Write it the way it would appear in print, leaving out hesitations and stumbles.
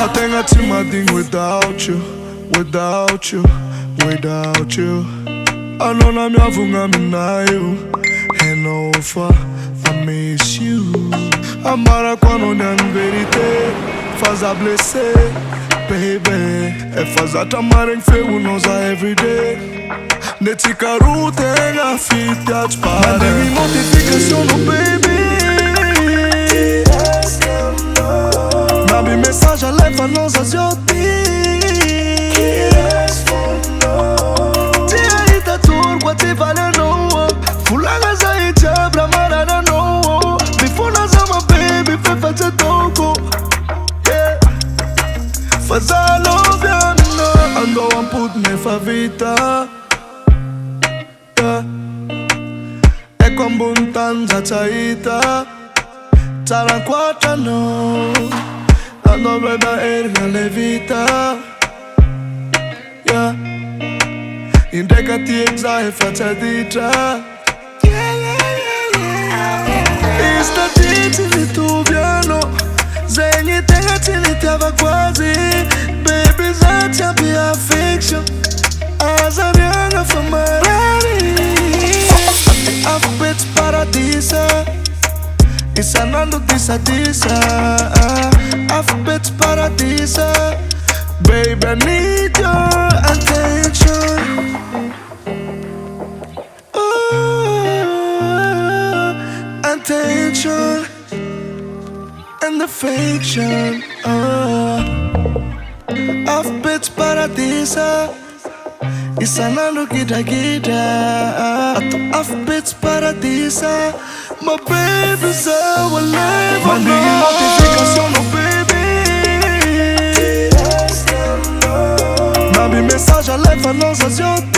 Nothing at my thing without you, without you, without you. I know I'm yavunga minayo, and over, I miss you. Amara kwano nyan verite, faza blessé, baby. Faz a tamareng fe unosa everyday. Netika route nga fit touch pare. Mandei notification, oh baby. Nabi message alefa nosa zioti. Tia ita turgwa ti vale no. Fulanga za ita bramara no. Before nazama baby fefa te toko. Yeah. Faza love ya no. Ando one put me favita. Eko mbuntanza chaita Tarakwata no Ando beba erga levita Yeah Indeka tiegza efata dita Ista titi lituviano Zenye tenga tini tiava quasi Baby zatia be affection Azariana famarari Afbits paradisa Isanando disa disa Afbits paradisa Baby I need your attention Attention And affection Afbits paradisa Isanando gida gida Afbits paradisa My baby's our life Mandei notification, oh baby. Nabi message alefa nosa zioti.